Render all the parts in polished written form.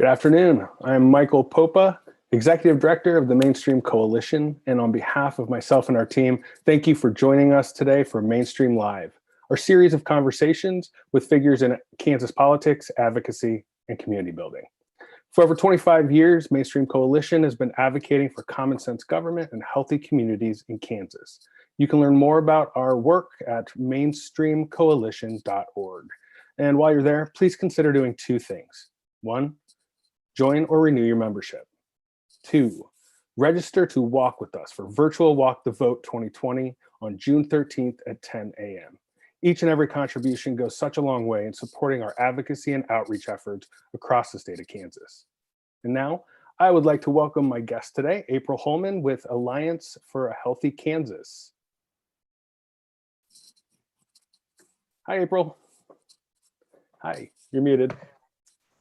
Good afternoon. I'm Michael Popa, Executive Director of the Mainstream Coalition, and on behalf of myself and our team, thank you for joining us today for Mainstream Live, our series of conversations with figures in Kansas politics, advocacy, and community building. For over 25 years, Mainstream Coalition has been advocating for common sense government and healthy communities in Kansas. You can learn more about our work at mainstreamcoalition.org. And while you're there, please consider doing two things. One, join or renew your membership. Two, register to walk with us for Virtual Walk the Vote 2020 on June 13th at 10 a.m. Each and every contribution goes such a long way in supporting our advocacy and outreach efforts across the state of Kansas. And now, I would like to welcome my guest today, April Holman with Alliance for a Healthy Kansas. Hi, April. Hi, you're muted.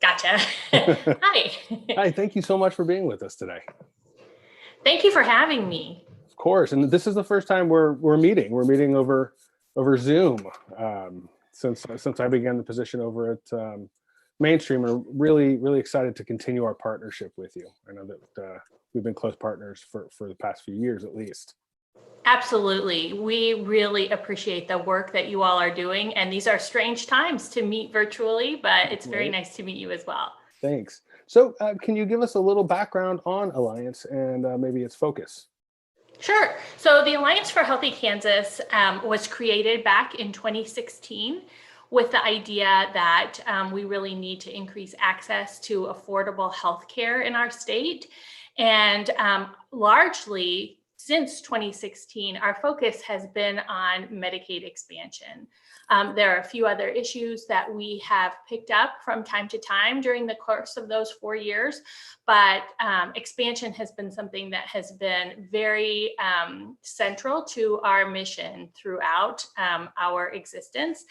Gotcha. Hi. Hi, thank you so much for being with us today. Thank you for having me. Of course, and this is the first time we're meeting. We're meeting over Zoom since I began the position over at Mainstream. We're really excited to continue our partnership with you. I know that we've been close partners for the past few years at least. Absolutely. We really appreciate the work that you all are doing. And these are strange times to meet virtually, but it's very nice to meet you as well. Thanks. So can you give us a little background on Alliance and maybe its focus? Sure. So the Alliance for Healthy Kansas was created back in 2016 with the idea that we really need to increase access to affordable health care in our state. And largely, since 2016, our focus has been on Medicaid expansion. There are a few other issues that we have picked up from time to time during the course of those 4 years, but expansion has been something that has been very central to our mission throughout our existence.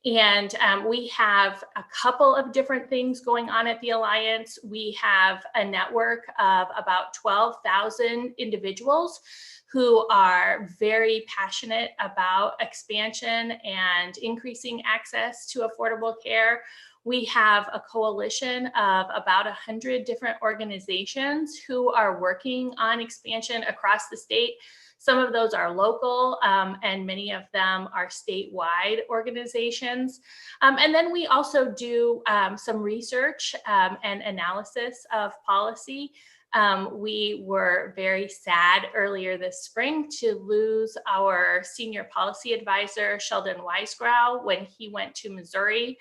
And we have a couple of different things going on at the Alliance. We have a network of about 12,000 individuals who are very passionate about expansion and increasing access to affordable care. We have a coalition of about 100 different organizations who are working on expansion across the state. Some of those are local, and many of them are statewide organizations. And then we also do some research and analysis of policy. We were very sad earlier this spring to lose our senior policy advisor, Sheldon Weisgrau, when he went to Missouri,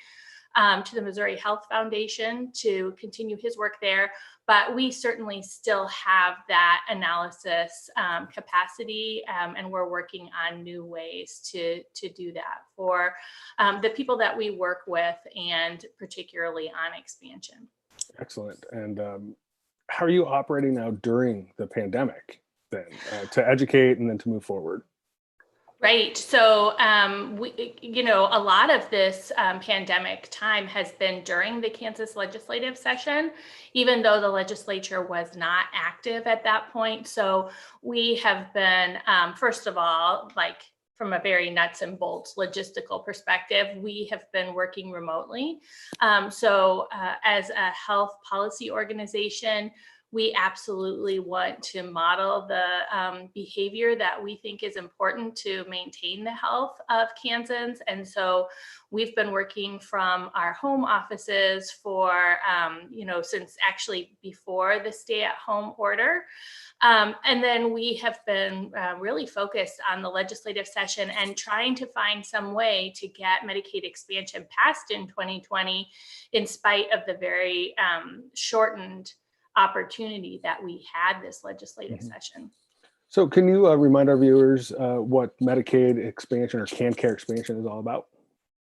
to the Missouri Health Foundation to continue his work there. But we certainly still have that analysis capacity, and we're working on new ways to do that for the people that we work with, and particularly on expansion. Excellent. And how are you operating now during the pandemic then to educate and then to move forward? Right. So, a lot of this pandemic time has been during the Kansas legislative session, even though the legislature was not active at that point. So we have been, first of all, from a very nuts and bolts logistical perspective, we have been working remotely. As a health policy organization, we absolutely want to model the behavior that we think is important to maintain the health of Kansans. And so we've been working from our home offices for, since actually before the stay-at-home order. And then we have been really focused on the legislative session and trying to find some way to get Medicaid expansion passed in 2020, in spite of the very shortened opportunity that we had this legislative session. So can you remind our viewers what Medicaid expansion or CanCare expansion is all about?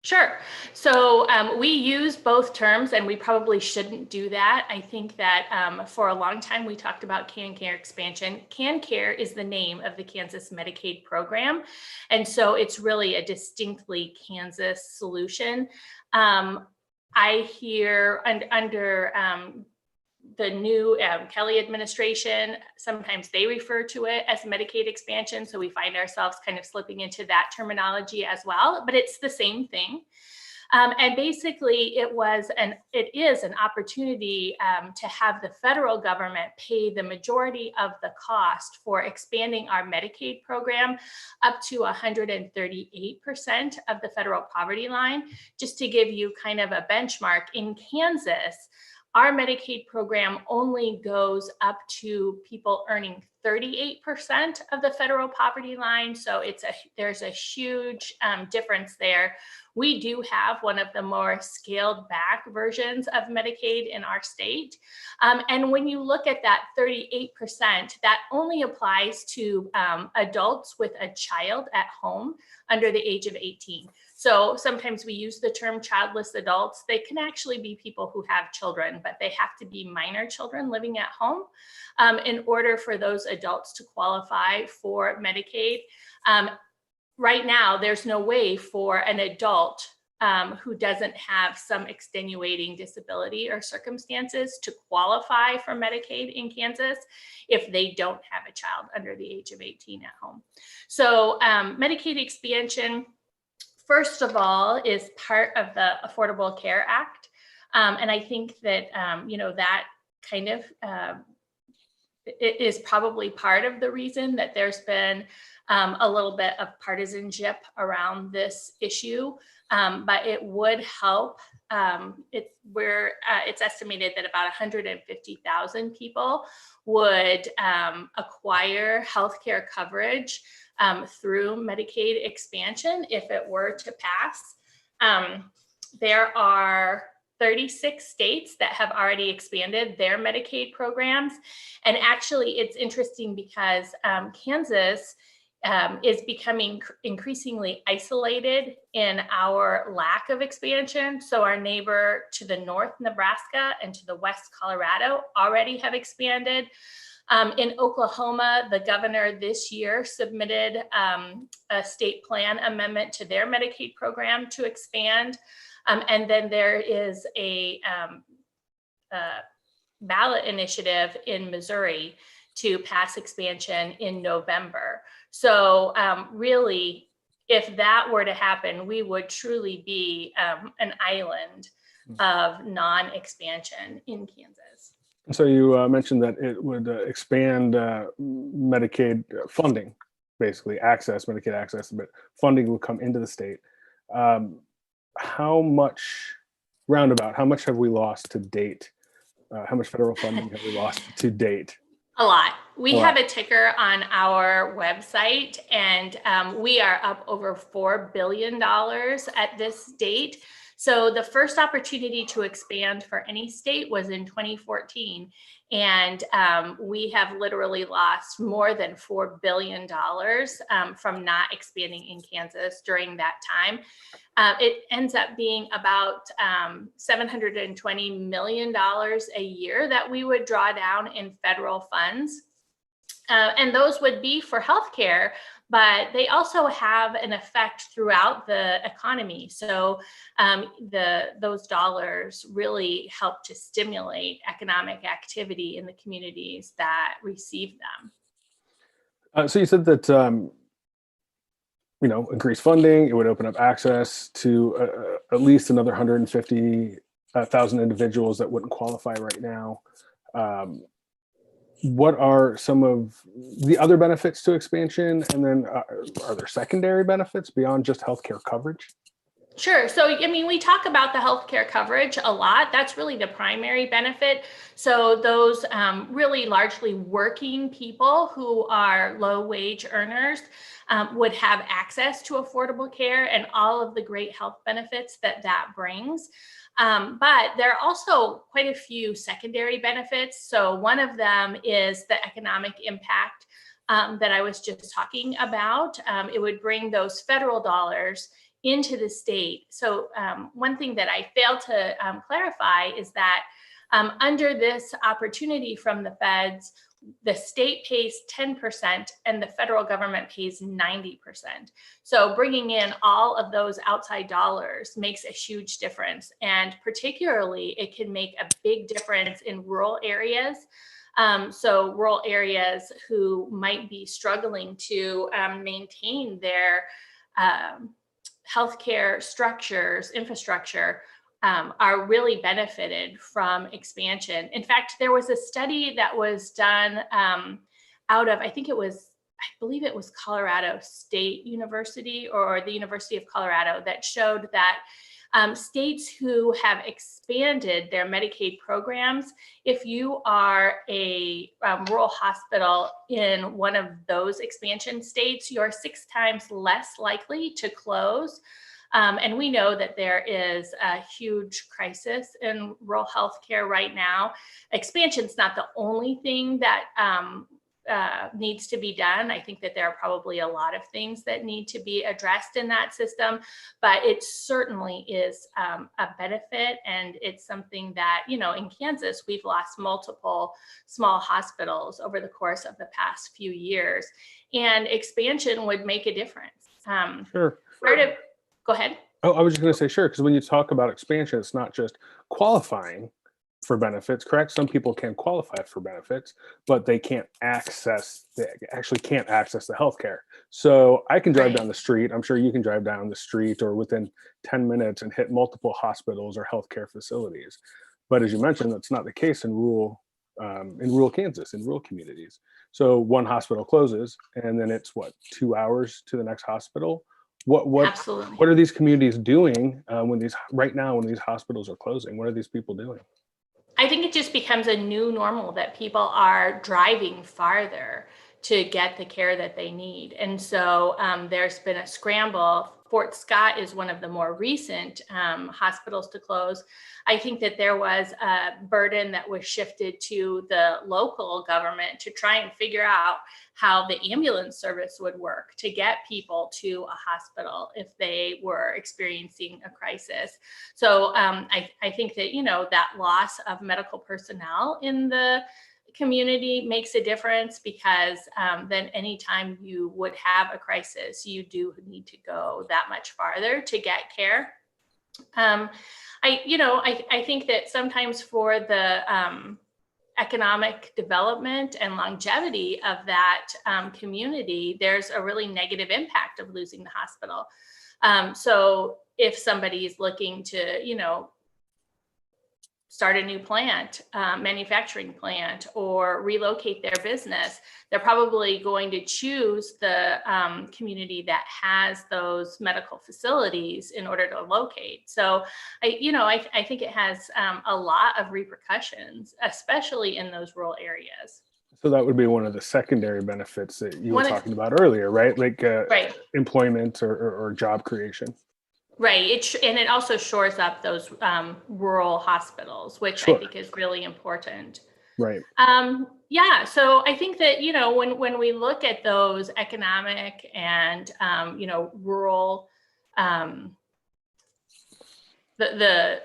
Sure. So we use both terms, and we probably shouldn't do that. I think that for a long time we talked about CanCare expansion. CanCare is the name of the Kansas Medicaid program, and so it's really a distinctly Kansas solution. I hear under the new Kelly administration, sometimes they refer to it as Medicaid expansion. So we find ourselves kind of slipping into that terminology as well, but it's the same thing. And basically, it is an opportunity to have the federal government pay the majority of the cost for expanding our Medicaid program up to 138% of the federal poverty line. Just to give you kind of a benchmark, in Kansas, our Medicaid program only goes up to people earning 38% of the federal poverty line. So there's a huge difference there. We do have one of the more scaled back versions of Medicaid in our state. And when you look at that 38%, that only applies to adults with a child at home under the age of 18. So sometimes we use the term childless adults. They can actually be people who have children, but they have to be minor children living at home in order for those adults to qualify for Medicaid. Right now, there's no way for an adult who doesn't have some extenuating disability or circumstances to qualify for Medicaid in Kansas if they don't have a child under the age of 18 at home. So Medicaid expansion, first of all, is part of the Affordable Care Act. And I think that, that kind of it is probably part of the reason that there's been a little bit of partisanship around this issue, but it would help. It's estimated that about 150,000 people would acquire healthcare coverage through Medicaid expansion if it were to pass. There are 36 states that have already expanded their Medicaid programs. And actually, it's interesting because Kansas is becoming increasingly isolated in our lack of expansion. So our neighbor to the north, Nebraska, and to the west, Colorado, already have expanded. In Oklahoma, the governor this year submitted a state plan amendment to their Medicaid program to expand. And then there is a ballot initiative in Missouri to pass expansion in November. So really, if that were to happen, we would truly be an island of non-expansion in Kansas. So you mentioned that it would expand Medicaid funding, basically Medicaid access, but funding will come into the state. How much have we lost to date? How much federal funding have we lost to date? A lot. We have a ticker on our website, and we are up over $4 billion at this date. So the first opportunity to expand for any state was in 2014. And we have literally lost more than $4 billion from not expanding in Kansas during that time. It ends up being about $720 million a year that we would draw down in federal funds. And those would be for healthcare, but they also have an effect throughout the economy. So those dollars really help to stimulate economic activity in the communities that receive them. So you said that increased funding, it would open up access to at least another 150,000 individuals that wouldn't qualify right now. What are some of the other benefits to expansion? And then are there secondary benefits beyond just healthcare coverage? Sure. So, we talk about the healthcare coverage a lot. That's really the primary benefit. So those really largely working people who are low wage earners would have access to affordable care and all of the great health benefits that brings. But there are also quite a few secondary benefits. So one of them is the economic impact that I was just talking about. It would bring those federal dollars into the state. So one thing that I failed to clarify is that under this opportunity from the feds, the state pays 10% and the federal government pays 90%. So bringing in all of those outside dollars makes a huge difference. And particularly, it can make a big difference in rural areas. So rural areas who might be struggling to maintain their healthcare structures, infrastructure, are really benefited from expansion. In fact, there was a study that was done out of, I believe it was Colorado State University or the University of Colorado, that showed that states who have expanded their Medicaid programs, if you are a rural hospital in one of those expansion states, you're 6 times less likely to close. And we know that there is a huge crisis in rural healthcare right now. Expansion's not the only thing that needs to be done. I think that there are probably a lot of things that need to be addressed in that system, but it certainly is a benefit. And it's something that, in Kansas, we've lost multiple small hospitals over the course of the past few years, and expansion would make a difference. Sure. Go ahead. Oh, I was just going to say, sure, because when you talk about expansion, it's not just qualifying for benefits, correct? Some people can qualify for benefits, but they actually can't access the healthcare. So I can drive down the street. I'm sure you can drive down the street or within 10 minutes and hit multiple hospitals or healthcare facilities. But as you mentioned, that's not the case in rural Kansas, in rural communities. So one hospital closes and then it's 2 hours to the next hospital. Absolutely. What are these communities doing when these hospitals are closing? What are these people doing? I think it just becomes a new normal that people are driving farther to get the care that they need. And so there's been a scramble. Fort Scott is one of the more recent hospitals to close. I think that there was a burden that was shifted to the local government to try and figure out how the ambulance service would work to get people to a hospital if they were experiencing a crisis. So I think that, that loss of medical personnel in the community makes a difference, because then anytime you would have a crisis, you do need to go that much farther to get care. I think that sometimes for the economic development and longevity of that community, there's a really negative impact of losing the hospital. So if somebody is looking to, start a new plant, manufacturing plant, or relocate their business, they're probably going to choose the community that has those medical facilities in order to locate. So, I think it has a lot of repercussions, especially in those rural areas. So that would be one of the secondary benefits that you were talking about earlier, right? Like employment or job creation. Right. And it also shores up those rural hospitals, which I think is really important. Right. So I think that, when we look at those economic and, rural, the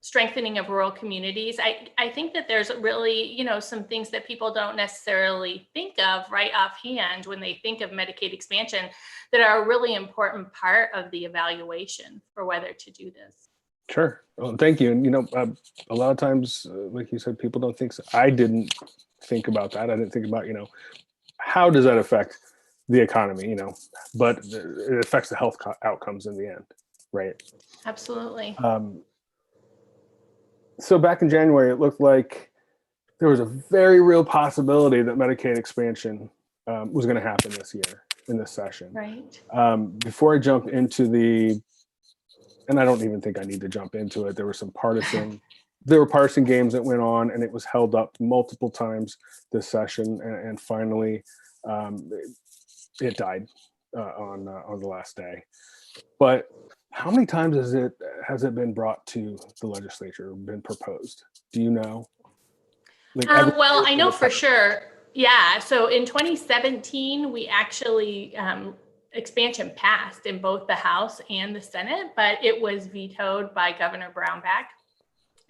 strengthening of rural communities, I think that there's really, some things that people don't necessarily think of right offhand when they think of Medicaid expansion that are a really important part of the evaluation for whether to do this. Sure. Well, thank you. And, a lot of times, like you said, people don't think so. I didn't think about that. I didn't think about, how does that affect the economy, but it affects the health outcomes in the end. Right. Absolutely. So back in January, it looked like there was a very real possibility that Medicaid expansion was going to happen this year in this session. Right. Before I jump into and I don't even think I need to jump into it, there were partisan games that went on, and it was held up multiple times this session, and finally it died on the last day. But how many times has it been brought to the legislature, been proposed? Do you know? Well, I know for sure. Yeah. So in 2017, we actually expansion passed in both the House and the Senate, but it was vetoed by Governor Brownback.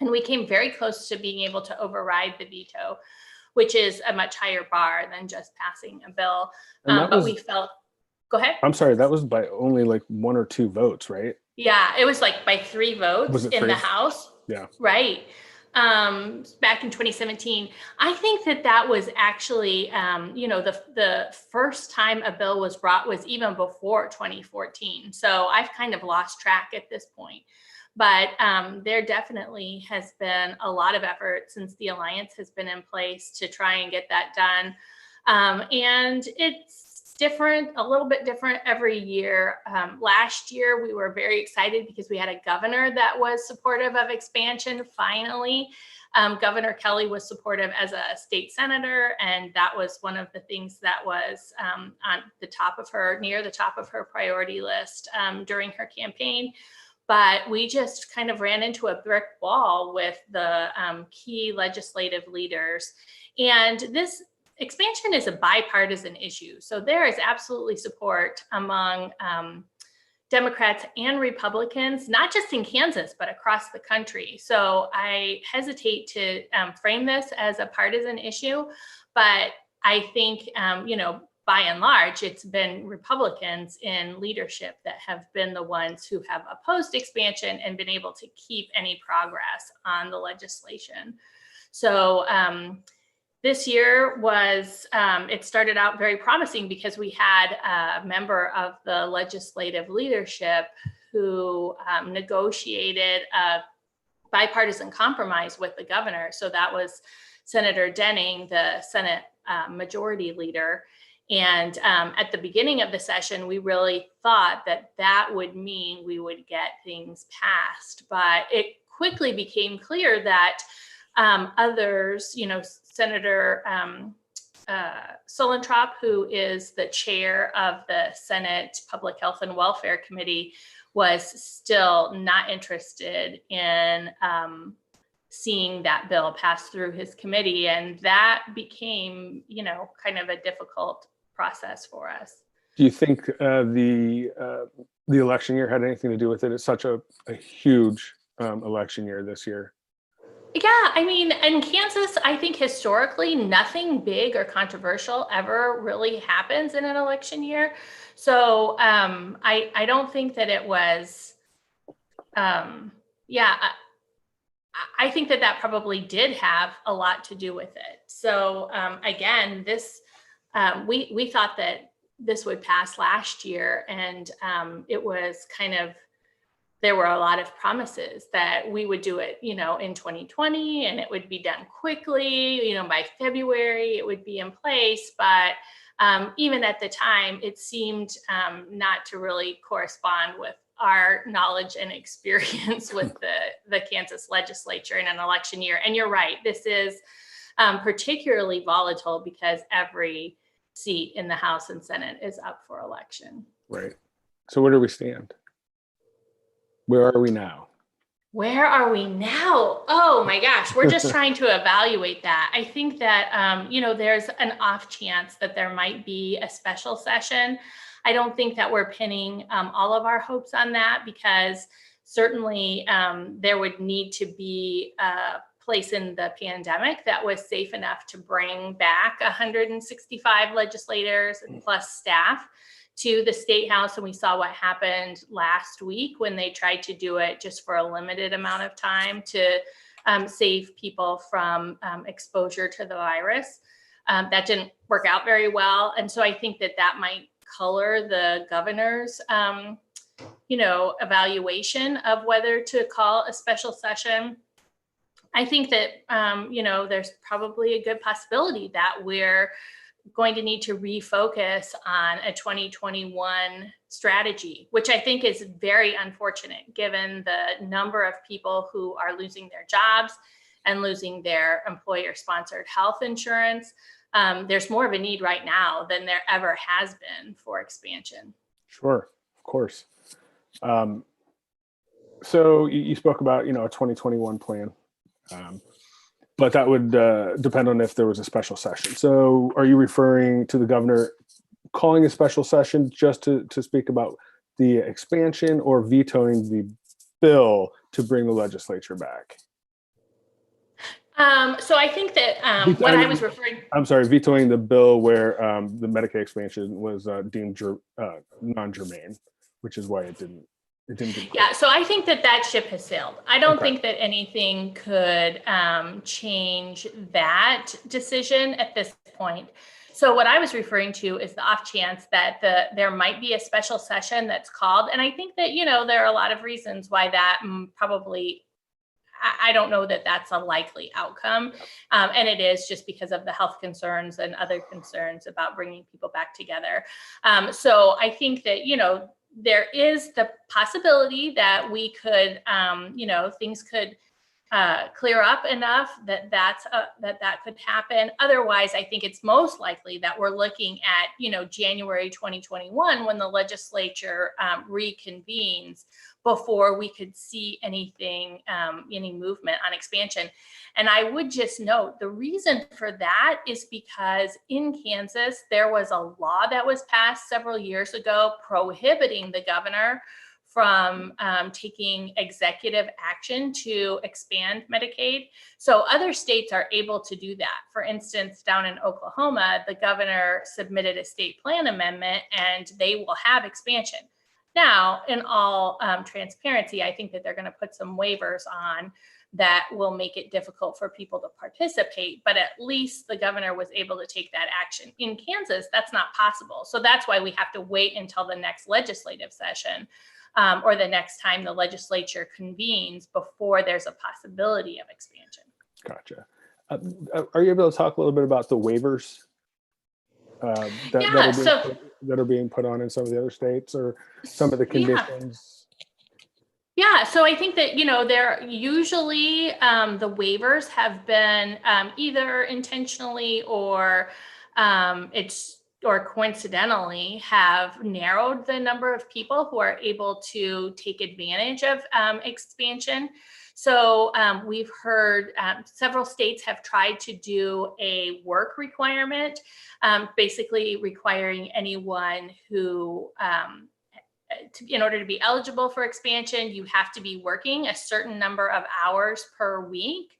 And we came very close to being able to override the veto, which is a much higher bar than just passing a bill. We felt, go ahead. I'm sorry, that was by only like 1 or 2 votes, right? Yeah, it was like by 3 votes in the House. Yeah. Right. back in 2017. I think that that was actually, the first time a bill was brought was even before 2014. So I've kind of lost track at this point. But there definitely has been a lot of effort since the Alliance has been in place to try and get that done. And it's different, a little bit different every year. Last year, we were very excited because we had a governor that was supportive of expansion, finally. Governor Kelly was supportive as a state senator, and that was one of the things that was on the top of her, near the top of her priority list during her campaign. But we just kind of ran into a brick wall with the key legislative leaders. And this expansion is a bipartisan issue. So there is absolutely support among Democrats and Republicans, not just in Kansas, but across the country. So I hesitate to frame this as a partisan issue, but I think, by and large, it's been Republicans in leadership that have been the ones who have opposed expansion and been able to keep any progress on the legislation. So this year was, it started out very promising because we had a member of the legislative leadership who negotiated a bipartisan compromise with the governor. So that was Senator Denning, the Senate majority leader. And at the beginning of the session, we really thought that that would mean we would get things passed. But it quickly became clear that others, Senator Sulentrop, who is the chair of the Senate Public Health and Welfare Committee, was still not interested in seeing that bill pass through his committee. And that became, kind of a difficult process for us. Do you think the election year had anything to do with it? It's such a huge election year this year. Yeah, I mean, in Kansas, I think historically nothing big or controversial ever really happens in an election year. So I don't think that it was, I think that probably did have a lot to do with it. So again, this, we thought that this would pass last year, and it was kind of, there were a lot of promises that we would do it, in 2020, and it would be done quickly, by February it would be in place. But even at the time, it seemed not to really correspond with our knowledge and experience with the Kansas legislature in an election year. And you're right, this is particularly volatile because every seat in the House and Senate is up for election. Right. So where do we stand? Where are we now? Where are we now? Oh my gosh, we're just trying to evaluate that. I think that, there's an off chance that there might be a special session. I don't think that we're pinning all of our hopes on that, because certainly there would need to be a place in the pandemic that was safe enough to bring back 165 legislators and plus staff to the State House. And we saw what happened last week when they tried to do it just for a limited amount of time to save people from exposure to the virus. That didn't work out very well. And so I think that might color the governor's, evaluation of whether to call a special session. I think that, there's probably a good possibility that we're going to need to refocus on a 2021 strategy, which I think is very unfortunate given the number of people who are losing their jobs and losing their employer-sponsored health insurance. There's more of a need right now than there ever has been for expansion. Sure, of course. So you spoke about, a 2021 plan. But that would depend on if there was a special session. So are you referring to the governor calling a special session just to speak about the expansion, or vetoing the bill to bring the legislature back? So I think that what I was referring... I'm sorry, vetoing the bill where the Medicaid expansion was deemed non-germane, which is why it didn't It didn't get Yeah, so I think that ship has sailed. I don't Okay. think that anything could change that decision at this point. So what I was referring to is the off chance that there might be a special session that's called, and I think that there are a lot of reasons why that probably. I don't know that that's a likely outcome, and it is just because of the health concerns and other concerns about bringing people back together. So I think that there is the possibility that we could, things could clear up enough that could happen. Otherwise, I think it's most likely that we're looking at January 2021 when the legislature reconvenes before we could see anything, any movement on expansion. And I would just note the reason for that is because in Kansas there was a law that was passed several years ago prohibiting the governor from taking executive action to expand Medicaid. So other states are able to do that. For instance, down in Oklahoma, the governor submitted a state plan amendment and they will have expansion. Now, in all transparency, I think that they're going to put some waivers on that will make it difficult for people to participate, but at least the governor was able to take that action. In Kansas, that's not possible. So that's why we have to wait until the next legislative session or the next time the legislature convenes before there's a possibility of expansion. Gotcha. Are you able to talk a little bit about the waivers that are being put on in some of the other states, or some of the conditions? Yeah, so I think that there usually the waivers have been either intentionally or coincidentally have narrowed the number of people who are able to take advantage of expansion. So we've heard several states have tried to do a work requirement, basically requiring anyone who, in order to be eligible for expansion, you have to be working a certain number of hours per week.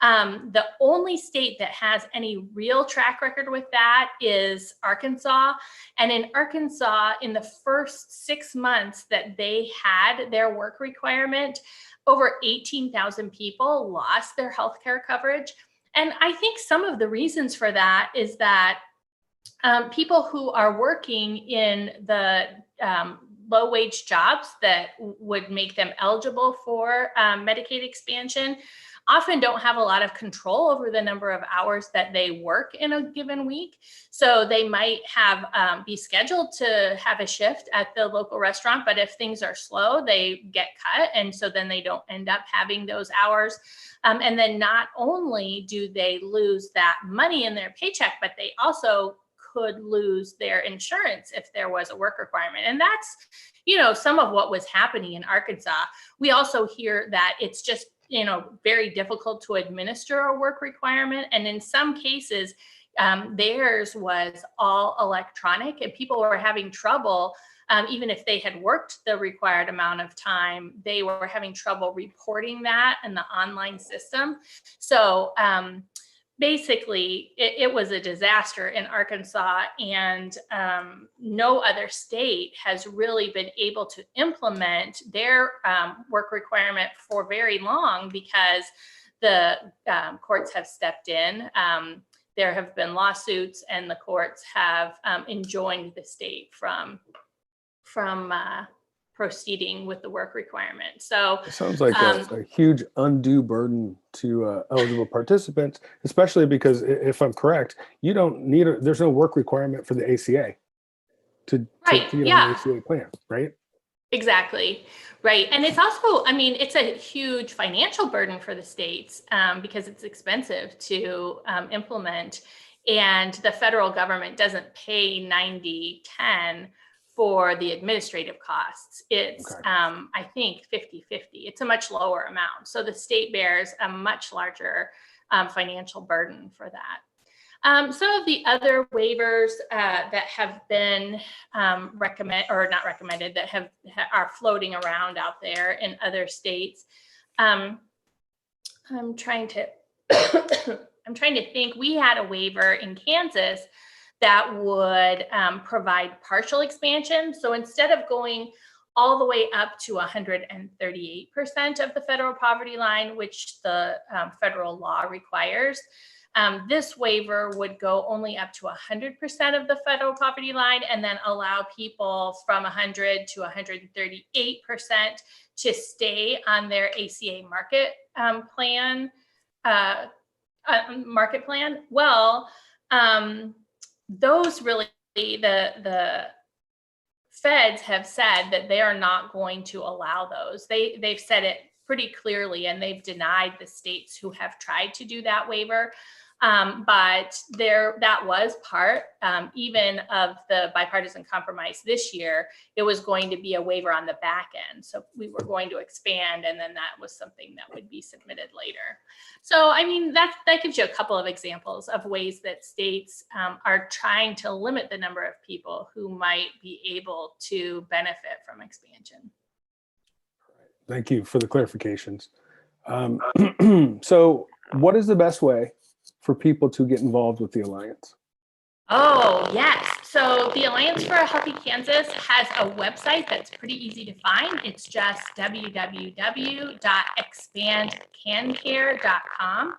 The only state that has any real track record with that is Arkansas. And in Arkansas, in the first 6 months that they had their work requirement, over 18,000 people lost their healthcare coverage. And I think some of the reasons for that is that people who are working in the low-wage jobs that would make them eligible for Medicaid expansion often don't have a lot of control over the number of hours that they work in a given week. So they might have be scheduled to have a shift at the local restaurant, but if things are slow, they get cut. And so then they don't end up having those hours. And then not only do they lose that money in their paycheck, but they also could lose their insurance if there was a work requirement. And that's, some of what was happening in Arkansas. We also hear that it's just, very difficult to administer a work requirement. And in some cases, theirs was all electronic and people were having trouble. Even if they had worked the required amount of time, they were having trouble reporting that in the online system. So basically, it was a disaster in Arkansas, and no other state has really been able to implement their work requirement for very long because the courts have stepped in. There have been lawsuits, and the courts have enjoined the state from proceeding with the work requirement. So it sounds like a huge undue burden to eligible participants, especially because if I'm correct, you don't need there's no work requirement for the ACA to get on the ACA plan, right? Exactly. Right. And it's also, it's a huge financial burden for the states because it's expensive to implement. And the federal government doesn't pay 90/10 for the administrative costs. It's, I think, 50/50. It's a much lower amount. So the state bears a much larger financial burden for that. Some of the other waivers that have been not recommended, that are floating around out there in other states. I'm trying to think. We had a waiver in Kansas that would provide partial expansion. So instead of going all the way up to 138% of the federal poverty line, which the federal law requires. This waiver would go only up to 100% of the federal poverty line, and then allow people from 100 to 138% to stay on their ACA plan. Market plan. Well, those really, the feds have said that they are not going to allow those. They've said it pretty clearly, and they've denied the states who have tried to do that waiver. But that was part even of the bipartisan compromise this year. It was going to be a waiver on the back end. So we were going to expand, and then that was something that would be submitted later. So, I mean, that gives you a couple of examples of ways that states are trying to limit the number of people who might be able to benefit from expansion. Thank you for the clarifications. So what is the best way for people to get involved with the Alliance? Oh, yes. So the Alliance for a Healthy Kansas has a website that's pretty easy to find. It's just www.expandcancare.com,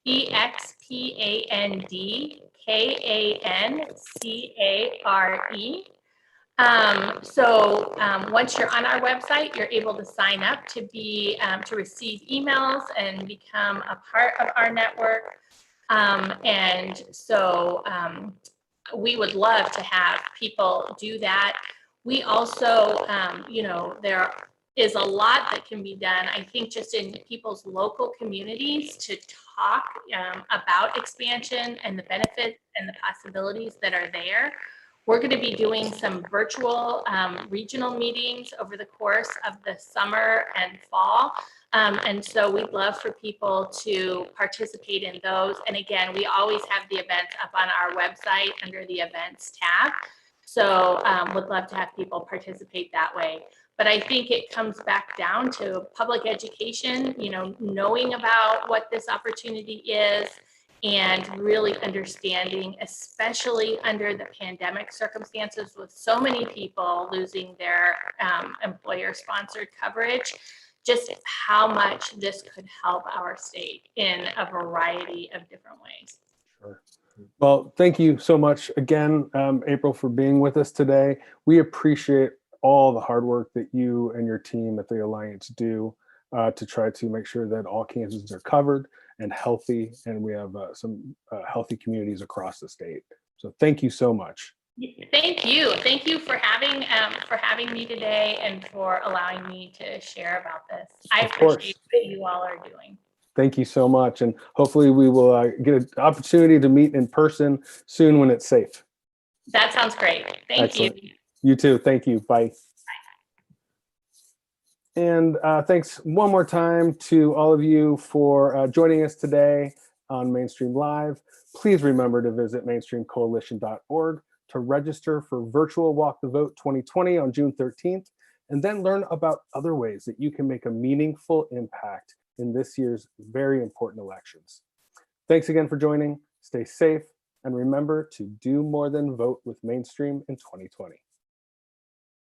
EXPANDCARE. Once you're on our website, you're able to sign up to be to receive emails and become a part of our network. We would love to have people do that. We also, there is a lot that can be done, I think, just in people's local communities to talk about expansion and the benefits and the possibilities that are there. We're going to be doing some virtual regional meetings over the course of the summer and fall. And so we'd love for people to participate in those. And again, we always have the events up on our website under the events tab. So would love to have people participate that way. But I think it comes back down to public education, knowing about what this opportunity is, and really understanding, especially under the pandemic circumstances with so many people losing their employer-sponsored coverage, just how much this could help our state in a variety of different ways. Sure. Well, thank you so much again, April, for being with us today. We appreciate all the hard work that you and your team at the Alliance do to try to make sure that all Kansans are covered and healthy, and we have some healthy communities across the state. So thank you so much. Thank you. Thank you for having me today and for allowing me to share about this. I appreciate what you all are doing. Thank you so much. And hopefully we will get an opportunity to meet in person soon when it's safe. That sounds great. Thank you. You too. Thank you. Bye. And thanks one more time to all of you for joining us today on Mainstream Live. Please remember to visit mainstreamcoalition.org to register for Virtual Walk the Vote 2020 on June 13th, and then learn about other ways that you can make a meaningful impact in this year's very important elections. Thanks again for joining. Stay safe, and remember to do more than vote with Mainstream in 2020.